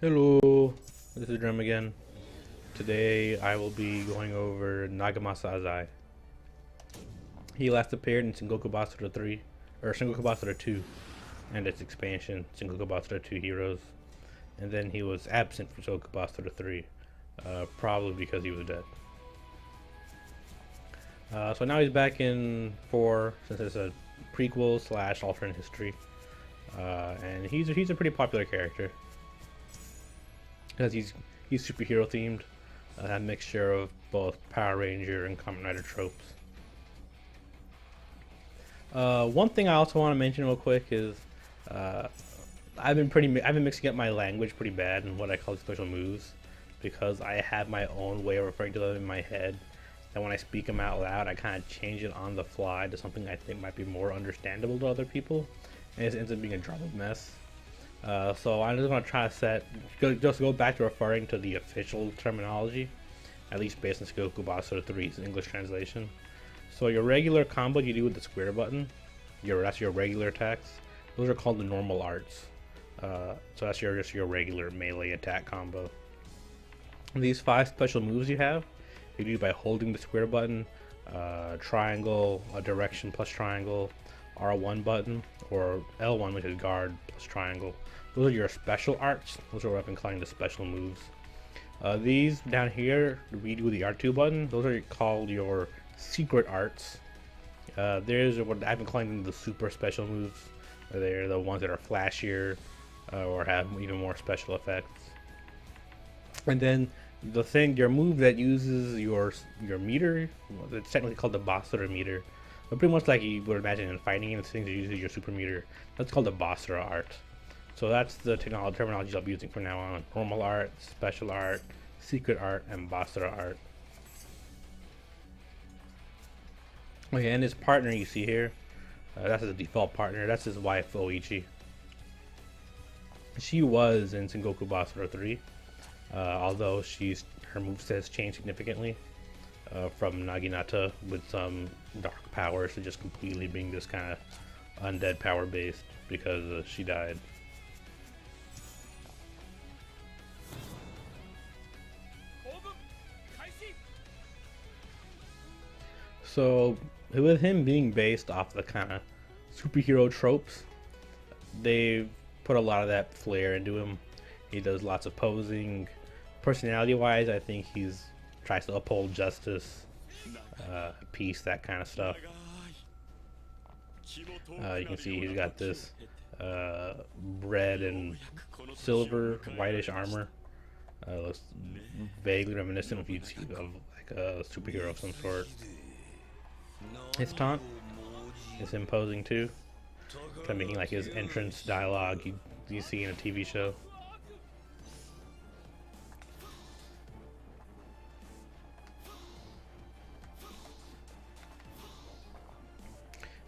Hello, this is Drum again. Today I will be going over Nagamasa Azai. He last appeared in Sengoku Basara 3, or Sengoku Basara 2, and its expansion, Sengoku Basara 2 Heroes. And then he was absent from Sengoku Basara 3, probably because he was dead. So now he's back in 4, since it's a prequel slash alternate history. And he's a pretty popular character. Because he's superhero themed, a mixture of both Power Ranger and Kamen Rider tropes. One thing I also want to mention real quick is I've been mixing up my language pretty bad in what I call special moves, because I have my own way of referring to them in my head, and when I speak them out loud I kind of change it on the fly to something I think might be more understandable to other people, and it ends up being a drama mess. So I'm just going to try to go back to referring to the official terminology, at least based on Sengoku Basara 3's English translation. So your regular combo you do with the square button, that's your regular attacks. Those are called the normal arts. So that's just your regular melee attack combo. And these 5 special moves you have, you do by holding the square button, triangle, a direction plus triangle, R1 button, or L1, which is guard plus triangle. Those are your special arts. Those are what I've been calling the special moves. These down here, we do the R2 button. Those are called your secret arts. There's what I've been calling them the super special moves. They're the ones that are flashier or have even more special effects. And then your move that uses your meter, it's technically called the Basara meter. But pretty much like you would imagine in fighting games, things that uses your super meter. That's called the Basara art. So that's the terminology I'll be using from now on. Normal art, special art, secret art, and Basara art. Okay, and his partner you see here, that's his default partner. That's his wife, Oichi. She was in Sengoku Basara 3, although her moveset has changed significantly. From Naginata with some dark powers to just completely being this kind of undead power based because she died. So with him being based off the kind of superhero tropes, they've put a lot of that flair into him. He does lots of posing. Personality wise, I think he's tries to uphold justice, peace, that kind of stuff. You can see he's got this red and silver whitish armor. Looks vaguely reminiscent of like a superhero of some sort. His taunt is him posing too, kind of making like his entrance dialogue you see in a TV show.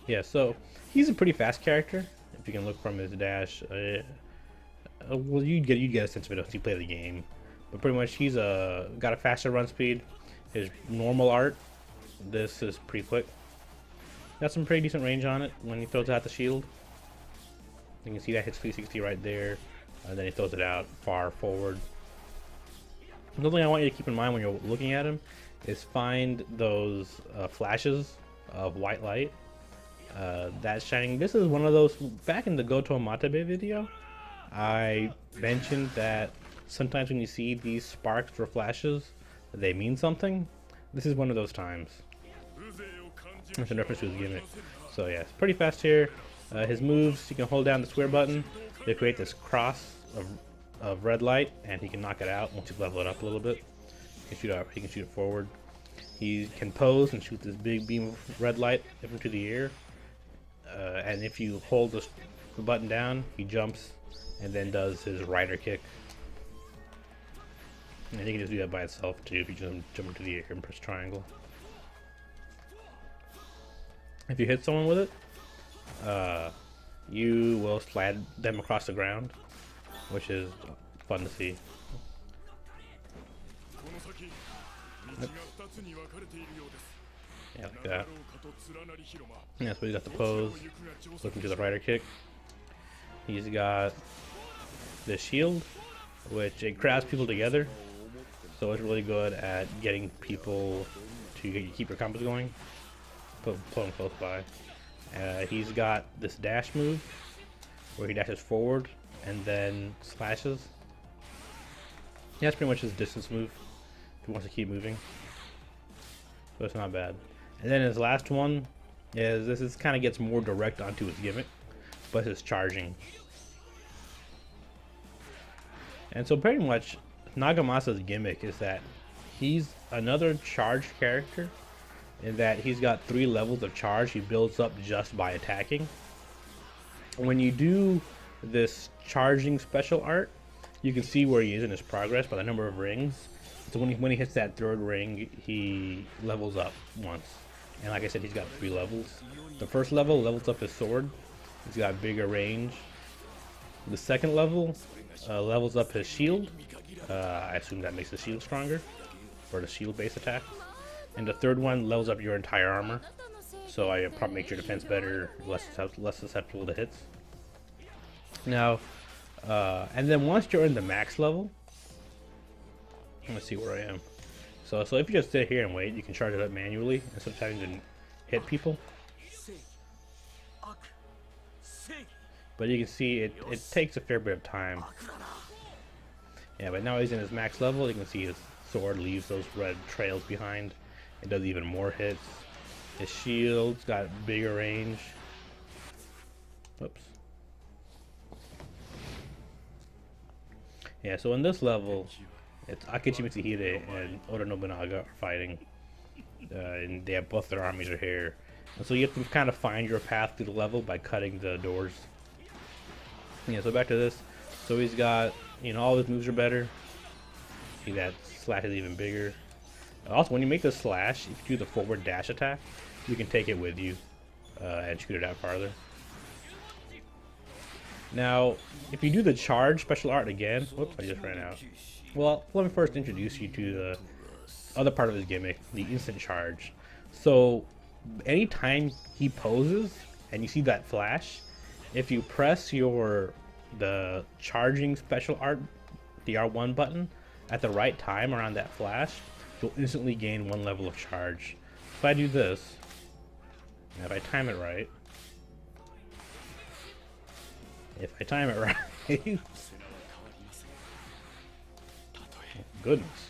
Yeah, so he's a pretty fast character. If you can look from his dash, well, you'd get a sense of it if you play the game. But pretty much, he's got a faster run speed. His normal art, this is pretty quick. Got some pretty decent range on it when he throws out the shield. You can see that hits 360 right there, and then he throws it out far forward. Another thing I want you to keep in mind when you're looking at him is find those flashes of white light. That's shining. This is one of those. Back in the Goto Matebe video, I mentioned that sometimes when you see these sparks or flashes, they mean something. This is one of those times. It's a reference to his gimmick. So yeah, it's pretty fast here. His moves, you can hold down the square button. They create this cross of red light, and he can knock it out once you level it up a little bit. He can shoot it forward. He can pose and shoot this big beam of red light up into the air. And if you hold the button down, he jumps and then does his rider kick. And he can just do that by itself too if you just jump into the air and press triangle. If you hit someone with it, you will slide them across the ground, which is fun to see. Yeah, like that. Yeah, so he's got the pose, looking to the rider kick. He's got the shield, which it crowds people together. So it's really good at getting people to keep your combos going. Pull them close by. He's got this dash move where he dashes forward and then slashes. Yeah, that's pretty much his distance move if he wants to keep moving. So it's not bad. And then his last one is this kind of gets more direct onto his gimmick, but his charging. And so pretty much Nagamasa's gimmick is that he's another charged character in that he's got 3 levels of charge he builds up just by attacking. When you do this charging special art, you can see where he is in his progress by the number of rings. So when he hits that 3rd ring, he levels up once. And like I said, he's got 3 levels. The first level levels up his sword. He's got bigger range. The second level levels up his shield. I assume that makes the shield stronger, or the shield base attack. And the 3rd one levels up your entire armor. So I probably make your defense better, less susceptible to hits. Now, and then once you're in the max level, let's see where I am. So if you just sit here and wait, you can charge it up manually instead of having to hit people. But you can see it takes a fair bit of time. Yeah, but now he's in his max level. You can see his sword leaves those red trails behind. It does even more hits. His shield's got bigger range. Whoops. Yeah, so in this level, it's Akechi Mitsuhide and Oda Nobunaga are fighting. And they have both their armies are here. And so you have to kind of find your path through the level by cutting the doors. Yeah, so back to this. So he's got, all his moves are better. See that slash is even bigger. Also, when you make the slash, if you do the forward dash attack, you can take it with you and shoot it out farther. Now, if you do the charge special art again, whoops, I just ran out. Well, let me first introduce you to the other part of his gimmick, the instant charge. So, anytime he poses and you see that flash, if you press the charging special art, the R1 button, at the right time around that flash, you'll instantly gain 1 level of charge. If I do this, if I time it right, goodness,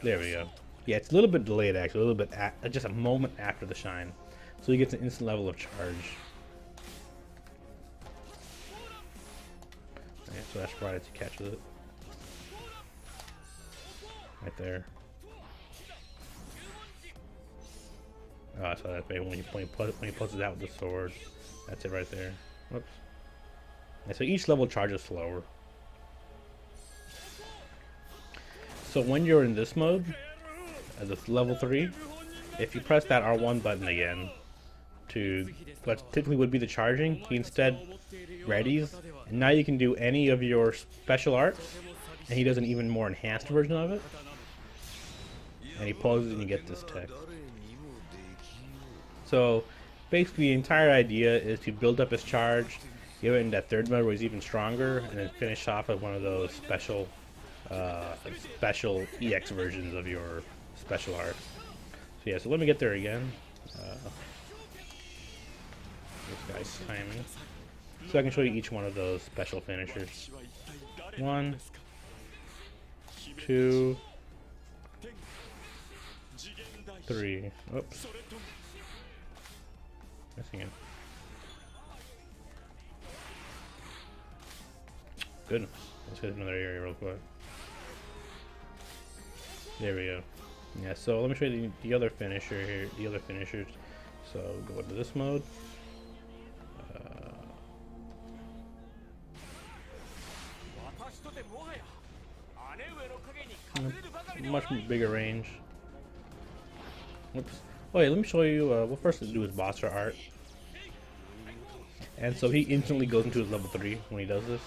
there we go. Yeah, it's a little bit delayed actually, a little bit just a moment after the shine, so he gets an instant level of charge. Yeah, so that's right as he catches it, right there. Oh, I saw that when he pulls it out with the sword. That's it right there. Whoops. And so each level charges slower. So when you're in this mode, as it's level 3, if you press that R1 button again to what typically would be the charging, he instead readies, and now you can do any of your special arts, and he does an even more enhanced version of it. And he pauses and you get this text. So basically the entire idea is to build up his charge, give it in that 3rd mode where he's even stronger, and then finish off with one of those special EX versions of your special art. So yeah, so let me get there again. This guy's timing. So I can show you each one of those special finishers. 1, 2, 3. Oops. Missing it. Goodness. Let's get another area real quick. There we go. Yeah, so let me show you the other finisher here. The other finishers. So go into this mode. Much bigger range. Oops. Oh yeah, let me show you. We'll first do his Basara art. And so he instantly goes into his level 3 when he does this.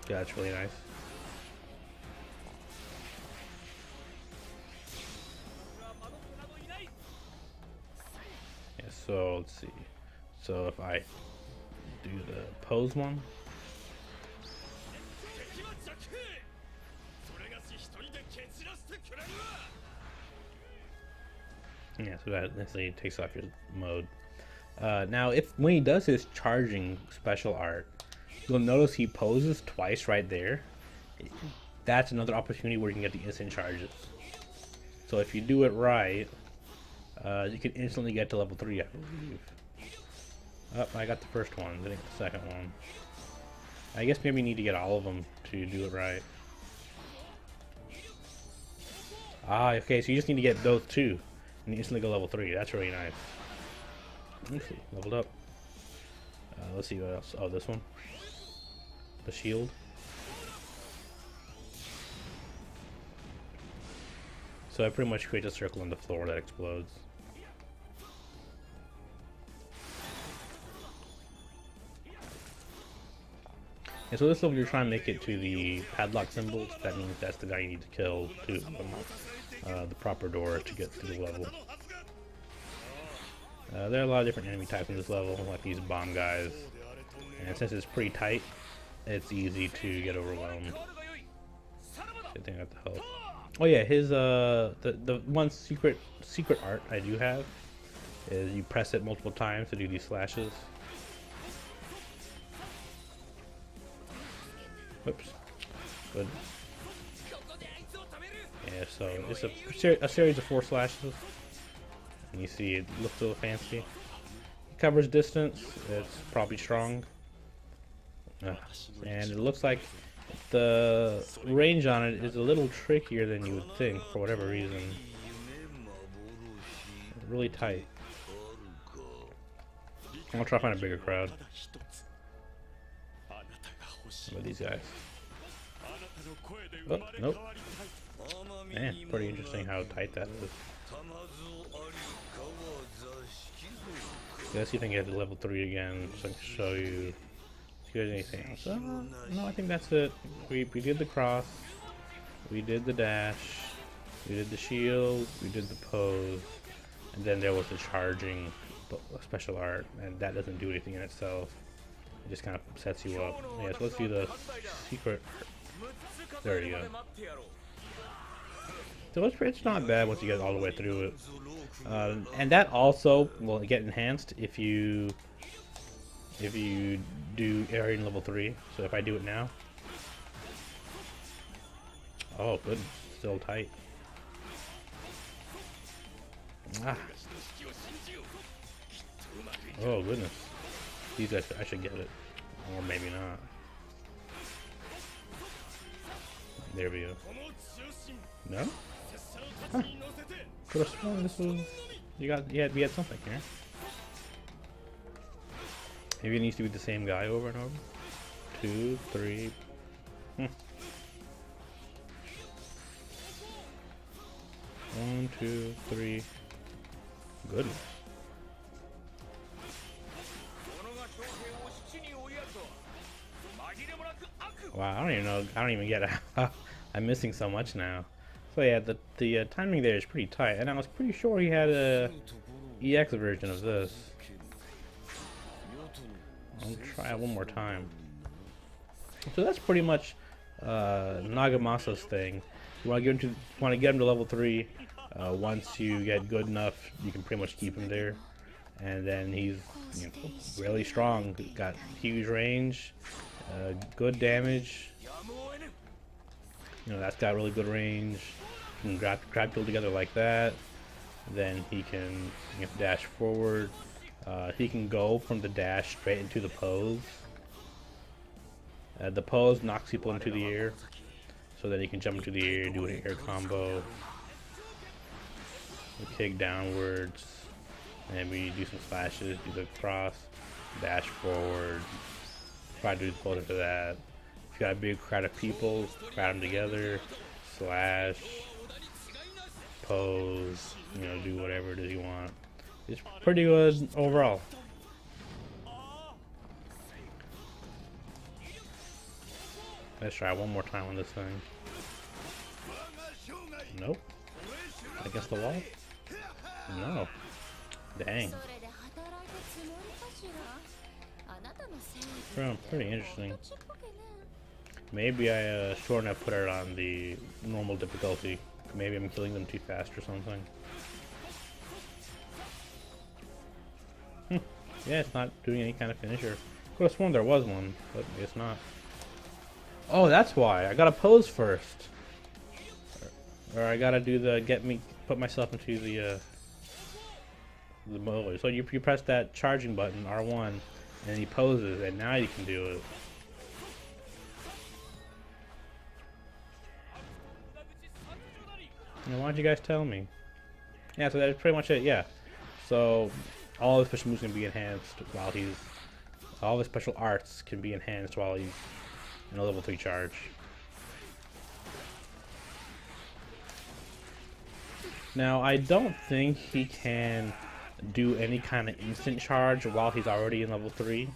Yeah, that's really nice. Yeah, so let's see. So if I do the pose one. Yeah, so that instantly takes off your mode. Now, when he does his charging special art, you'll notice he poses twice right there. That's another opportunity where you can get the instant charges. So if you do it right, you can instantly get to level 3, I believe. Oh, I got the first one, didn't get the second one. I guess maybe you need to get all of them to do it right. Ah, okay, so you just need to get those two, and you instantly go level 3. That's really nice. Let's see, leveled up. Let's see what else. Oh, this one. The shield. So I pretty much create a circle on the floor that explodes. And so this level you're trying to make it to the padlock symbols. That means that's the guy you need to kill to open the proper door to get through the level. There are a lot of different enemy types in this level, like these bomb guys. And since it's pretty tight, it's easy to get overwhelmed. Good thing I got the health. Oh yeah, his the one secret art I do have is you press it multiple times to do these slashes. Whoops. Good. Yeah, so it's a series of 4 slashes. And you see it looks a little fancy. It covers distance. It's probably strong. And it looks like the range on it is a little trickier than you would think for whatever reason. It's really tight. I'm gonna try to find a bigger crowd. What are these guys? Oh, nope. Man, pretty interesting how tight that is. Let's see if I can get to level 3 again, so I can show you if there's anything else. No, I think that's it. We did the cross, we did the dash, we did the shield, we did the pose, and then there was the charging special art, and that doesn't do anything in itself. It just kind of sets you up. Yeah, so let's do the secret art. There you go. So it's not bad once you get all the way through it. And that also will get enhanced if you do area in level 3. So if I do it now. Oh, good. Still tight. Ah. Oh, goodness. These guys, I should get it. Or maybe not. There we go. No? Huh. Could have sworn this was... we had something here. Maybe it needs to be the same guy over and over. 2, 3. 1, 2, 3. Goodness. Wow, I don't even know. I don't even get how I'm missing so much now. So yeah, the timing there is pretty tight, and I was pretty sure he had a EX version of this. I'll try it one more time. So that's pretty much Nagamasa's thing. You want to get him to level 3. Once you get good enough, you can pretty much keep him there, and then he's really strong. Got huge range, good damage. That's got really good range. You can grab people together like that. Then he can dash forward. He can go from the dash straight into the pose. The pose knocks people into the air, so that he can jump into the air, do an air combo, kick downwards, and we do some slashes, do the cross, dash forward, try to do the pose after that. If you got a big crowd of people, crowd them together, slash, pose, do whatever it is you want. It's pretty good overall. Let's try one more time on this thing. Nope. Against the wall? No. Dang. Pretty interesting. Maybe I shouldn't have put it on the normal difficulty, maybe I'm killing them too fast or something. Yeah, it's not doing any kind of finisher. Could have sworn there was one, but it's not. Oh, that's why. I gotta pose first. Or I gotta do the put myself into the motor. So you press that charging button, R1, and he poses, and now you can do it. Why don't you guys tell me? Yeah, so that's pretty much it, yeah. So all the special moves can be enhanced while he's... all the special arts can be enhanced while he's in a level 3 charge. Now, I don't think he can do any kind of instant charge while he's already in level 3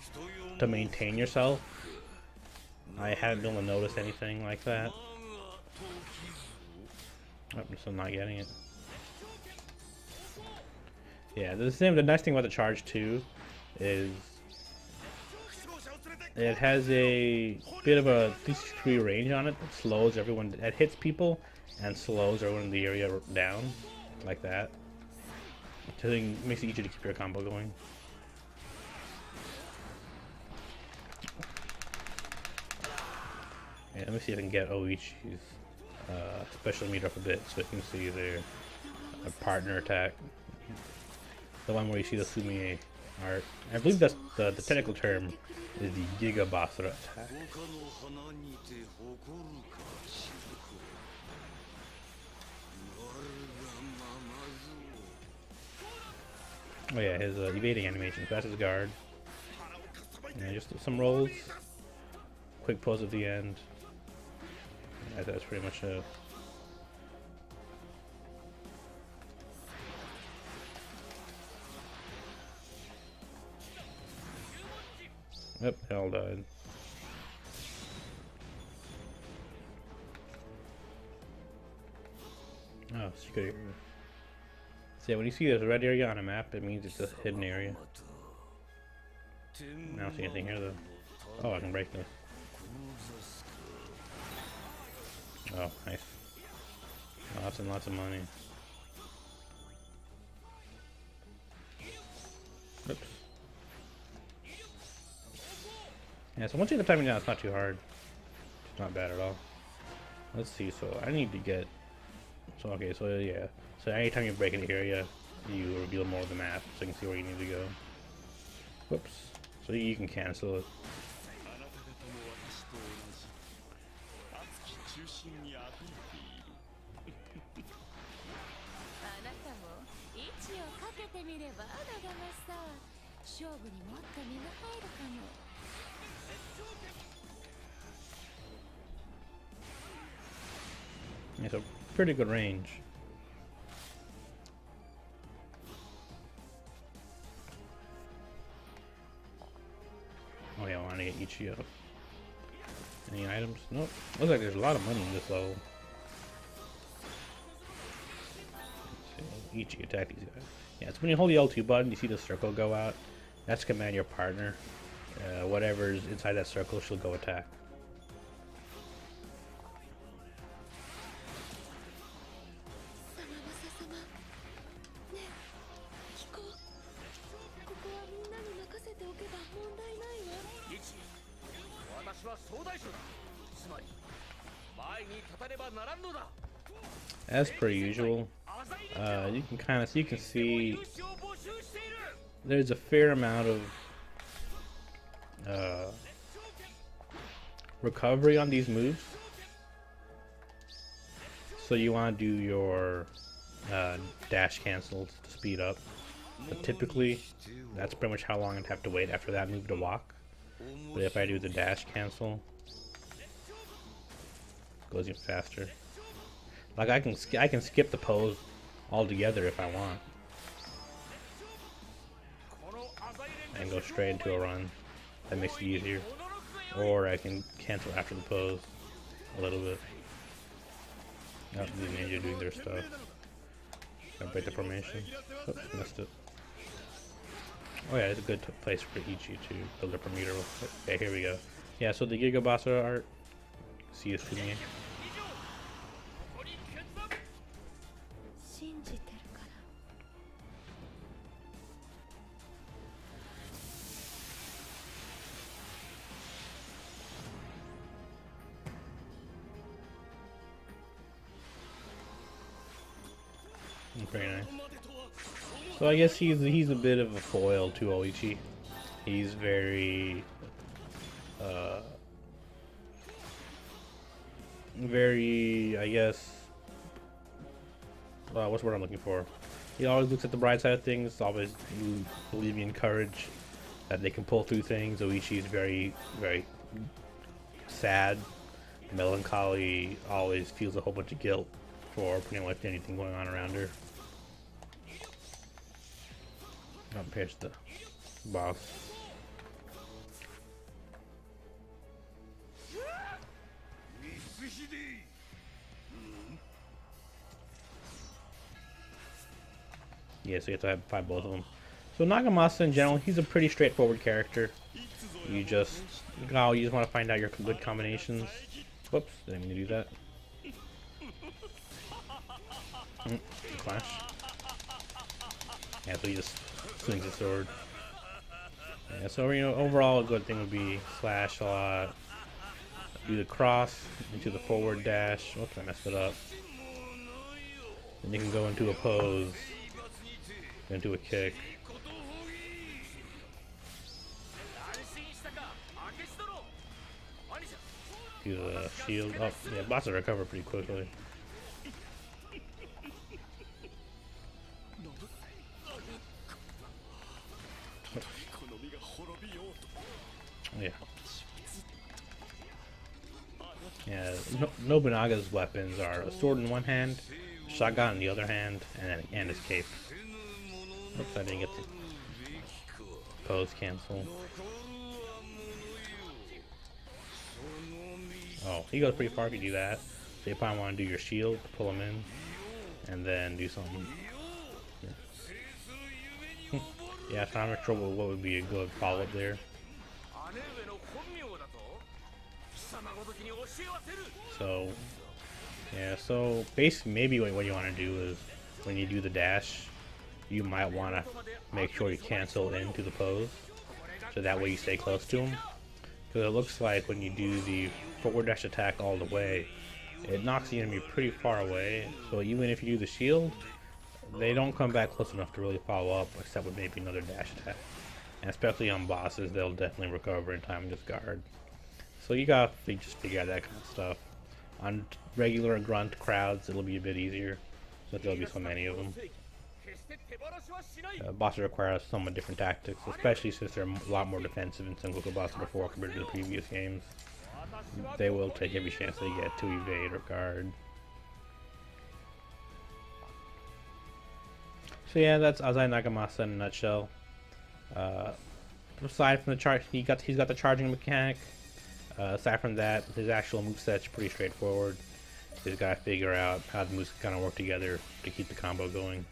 to maintain yourself. I haven't been able to notice anything like that. Oh, I'm still not getting it. Yeah, the nice thing about the charge too is it has a bit of a 360 range on it that slows everyone, that hits people and slows everyone in the area down, like that. So it makes it easier to keep your combo going. Yeah, let me see if I can get Oichi's special meter up a bit so you can see their partner attack. The one where you see the Sumie art. I believe that's the technical term is the Giga Basara attack. Oh yeah, his evading animation. So that's his guard. And just some rolls. Quick pose at the end. Yeah, that's pretty much it. Yep, they all died. Oh, secret area. So yeah, when you see this red area on a map, it means it's a hidden area. I don't see anything here though. Oh, I can break this. Oh, nice. Lots and lots of money. Oops. Yeah, so once you get the timing down, it's not too hard. It's not bad at all. Let's see, so I need to get... So, okay, so yeah. So anytime you break an area, you reveal more of the map, so you can see where you need to go. Whoops. So you can cancel it. Yeah, so pretty good range. Oh yeah, I want to get Ichi up. Any items? Nope. Looks like there's a lot of money in this level. Ichi, attack these guys. Yeah, so when you hold the L2 button, you see the circle go out. That's to command your partner. Whatever's inside that circle, she'll go attack. As per usual, you can see there's a fair amount of recovery on these moves. So you want to do your dash cancels to speed up. But typically, that's pretty much how long I'd have to wait after that move to walk. But if I do the dash cancel, it goes even faster. Like I can skip the pose altogether if I want, and go straight into a run. That makes it easier. Or I can cancel after the pose a little bit. Oh, the ninja doing their stuff. Gotta break the formation. Oops, missed it. Oh yeah, it's a good place for Ichi to build up her meter. Okay, here we go. Yeah, so the Giga Basara art. See you soon. Very nice. So I guess he's a bit of a foil to Oichi. He's very I guess what's the word I'm looking for? He always looks at the bright side of things, always believing in courage that they can pull through things. Oichi is very, very sad, melancholy, always feels a whole bunch of guilt for pretty much anything going on around her. Compared to the boss. Yeah, so you have to fight both of them. So Nagamasa in general, he's a pretty straightforward character. You just want to find out your good combinations. Whoops, didn't mean to do that. Clash. Yeah, so he just swings his sword. Yeah, so overall a good thing would be slash a lot. Do the cross into the forward dash. Oops, I messed it up. Then you can go into a pose, into a kick. Do the shield. Oh, yeah, bots will recover pretty quickly. Yeah. Yeah, Nobunaga's weapons are a sword in one hand, shotgun in the other hand, and his cape. Oops, I didn't get the pose cancel. Oh, he goes pretty far if you do that. So you probably want to do your shield, pull him in, and then do something. Yeah, yeah, so I'm not sure what would be a good follow-up there. So, yeah, so basically maybe what you want to do is when you do the dash, you might want to make sure you cancel into the pose, so that way you stay close to him. Because it looks like when you do the forward dash attack all the way, it knocks the enemy pretty far away, so even if you do the shield, they don't come back close enough to really follow up, except with maybe another dash attack. And especially on bosses, they'll definitely recover in time and just guard. So you gotta just figure out that kind of stuff. On regular grunt crowds, it'll be a bit easier, but there'll be so many of them. Bosses require somewhat different tactics, especially since they're a lot more defensive in Sengoku Basara before compared to the previous games. They will take every chance they get to evade or guard. So yeah, that's Azai Nagamasa in a nutshell. Aside from the charge, he's got the charging mechanic. Aside from that, his actual moveset's pretty straightforward. You just gotta figure out how the moves kind of work together to keep the combo going.